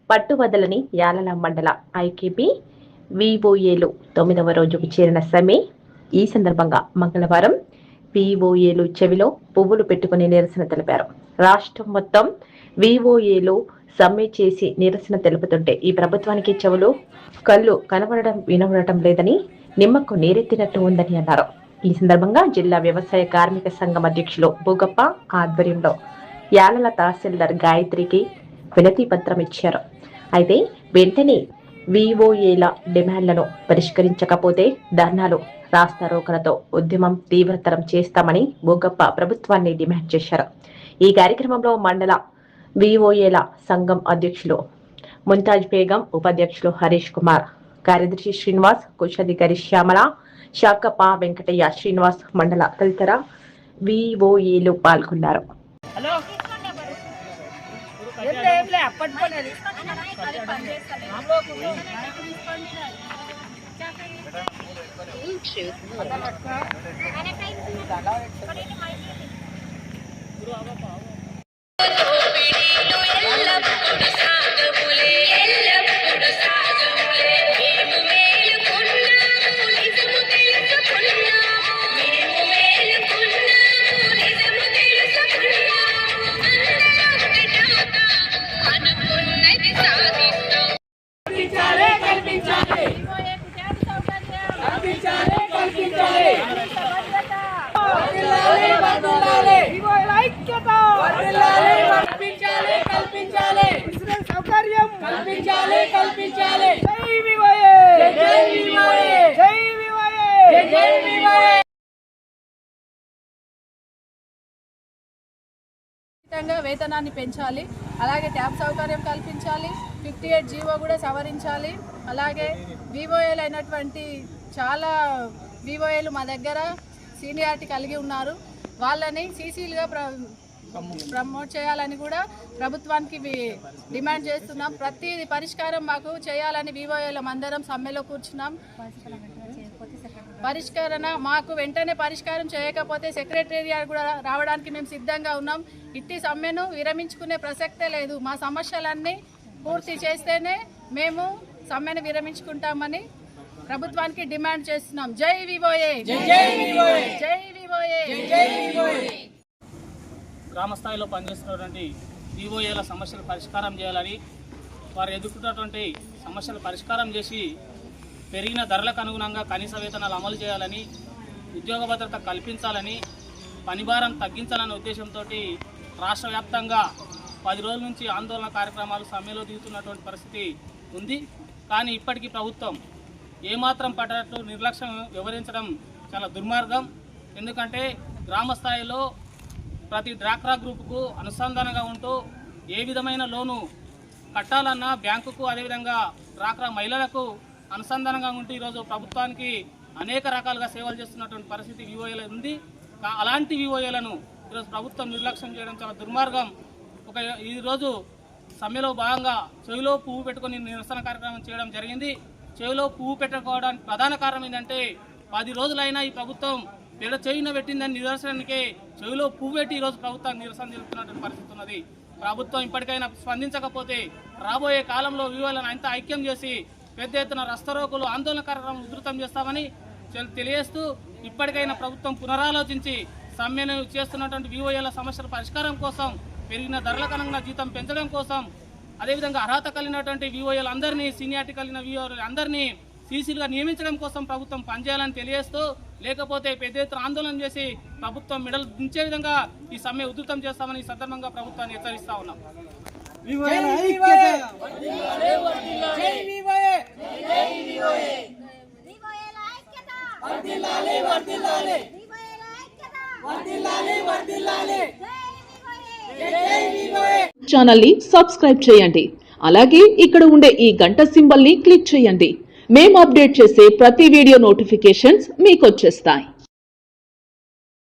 పట్టువదలని యాలల మండల ఐకేపీ విఓఏలు 9వ రోజుకు చేరిన సమ్మె. ఈ సందర్భంగా మంగళవారం విఓఏలు చెవిలో పువ్వులు పెట్టుకుని నిరసన తెలిపారు. రాష్ట్రం మొత్తం విఓఏలు సమ్మె చేసి నిరసన తెలుపుతుంటే ఈ ప్రభుత్వానికి చెవులు కళ్ళు వినబడటం లేదని, నిమ్మకు నీరెత్తినట్టు ఉందని అన్నారు. ఈ సందర్భంగా జిల్లా వ్యవసాయ కార్మిక సంఘం అధ్యక్షులు భూగప్ప ఆధ్వర్యంలో యాలల తహసీల్దార్ గాయత్రికి వినతి పత్రం ఇచ్చారు. అయితే వెంటనే విఓఏల డిమాండ్లను పరిష్కరించకపోతే ధర్నాలు, రాస్తారోకలతో ఉద్యమం తీవ్రతరం చేస్తామని భూగప్ప ప్రభుత్వాన్ని డిమాండ్ చేశారు. ఈ కార్యక్రమంలో మండల విఓఏల సంఘం అధ్యక్షులు ముంతాజ్ బేగం, ఉపాధ్యక్షులు హరీష్ కుమార్, కార్యదర్శి శ్రీనివాస్, కోశాధికారి శ్యామల, శాఖప వెంకటయ్య, శ్రీనివాస్, మండల తదితర విఓఏలు పాల్గొన్నారు. వేతనాన్ని పెంచాలి, అలాగే ట్యాబ్ సౌకర్యం కల్పించాలి, 58 జీవో కూడా సవరించాలి. అలాగే విఓఏలు అయినటువంటి చాలా విఓఏలు మా దగ్గర సీనియారిటీ కలిగి ఉన్నారు. వాళ్ళని సీసీలుగా ప్రమోట్ చేయాలని కూడా ప్రభుత్వానికి డిమాండ్ చేస్తున్నాం. ప్రతి పరిష్కారం మాకు చేయాలని విఓఏలం అందరం సమ్మెలో కూర్చున్నాం. మాకు వెంటనే పరిష్కారం చేయకపోతే సెక్రటేరియట్ కూడా రావడానికి మేము సిద్ధంగా ఉన్నాం. ఇట్టి సమ్మెను విరమించుకునే ప్రసక్తే లేదు. మా సమస్యలన్నీ పూర్తి చేస్తేనే మేము సమ్మెను విరమించుకుంటామని ప్రభుత్వానికి డిమాండ్ చేస్తున్నాం. జై విఓఏ, జై విఓఏ. గ్రామ స్థాయిలో పనిచేస్తున్నటువంటి విఓఏల సమస్యలు పరిష్కారం చేయాలని, వారు ఎదుర్కొన్నటువంటి సమస్యలు పరిష్కారం చేసి పెరిగిన ధరలకు అనుగుణంగా కనీస వేతనాలు అమలు చేయాలని, ఉద్యోగ భద్రత కల్పించాలని, పనిభారం తగ్గించాలనే ఉద్దేశంతో రాష్ట్ర వ్యాప్తంగా 10 రోజుల నుంచి ఆందోళన కార్యక్రమాలు సమ్మెలో దిగుతున్నటువంటి పరిస్థితి ఉంది. కానీ ఇప్పటికీ ప్రభుత్వం ఏమాత్రం పడ్డట్టు నిర్లక్ష్యం వ్యవహరించడం చాలా దుర్మార్గం. ఎందుకంటే గ్రామ స్థాయిలో ప్రతి డ్వాక్రా గ్రూపుకు అనుసంధానంగా ఉంటూ ఏ విధమైన లోను కట్టాలన్నా బ్యాంకుకు, అదేవిధంగా డ్వాక్రా మహిళలకు అనుసంధానంగా ఉంటూ ఈరోజు ప్రభుత్వానికి అనేక రకాలుగా సేవలు చేస్తున్నటువంటి పరిస్థితి విఓఏలు ఉంది. అలాంటి విఓఏలను ఈరోజు ప్రభుత్వం నిర్లక్ష్యం చేయడం చాలా దుర్మార్గం. ఈరోజు సమ్మెలో భాగంగా చెవిలో పువ్వు పెట్టుకొని నిరసన కార్యక్రమం చేయడం జరిగింది. చెవిలో పువ్వు పెట్టుకోవడానికి ప్రధాన కారణం ఏంటంటే 10 రోజులైనా ఈ ప్రభుత్వం పెద్ద చెవిన పెట్టిందని నిదర్శనానికే చెవిలో పువ్వు పెట్టి ఈరోజు ప్రభుత్వాన్ని నిరసన తెలుపుతున్నటువంటి పరిస్థితి ఉన్నది. ప్రభుత్వం ఇప్పటికైనా స్పందించకపోతే రాబోయే కాలంలో విఓఏలను అంతా ఐక్యం చేసి పెద్ద ఎత్తున రస్తారోకోలు, ఆందోళన కార్యక్రమం ఉధృతం చేస్తామని తెలియజేస్తూ ఇప్పటికైనా ప్రభుత్వం పునరాలోచించి సమ్మెను చేస్తున్నటువంటి విఓఏల సమస్యల పరిష్కారం కోసం, పెరిగిన ధరలకు అనుగుణంగా జీతం పెంచడం కోసం, అదేవిధంగా అర్హత కలిగినటువంటి విఓఏలు అందరినీ, సీనియారిటీ కలిగిన విఓఏలు అందరినీ సీసీలుగా నియమించడం కోసం ప్రభుత్వం పనిచేయాలని తెలియజేస్తూ, లేకపోతే పెద్ద ఎత్తున ఆందోళన చేసి ప్రభుత్వం మెడలు దించే విధంగా ఈ సమ్మె ఉధృతం చేస్తామని ఈ సందర్భంగా ప్రభుత్వాన్ని హెచ్చరిస్తా ఉన్నాం. ఛానల్ ని సబ్స్క్రైబ్ చేయండి. అలాగే ఇక్కడ ఉండే ఈ గంట సింబల్ ని క్లిక్ చేయండి. మేము అప్డేట్ చేసే ప్రతి వీడియో నోటిఫికేషన్స్ మీకు వచ్చేస్తాయి.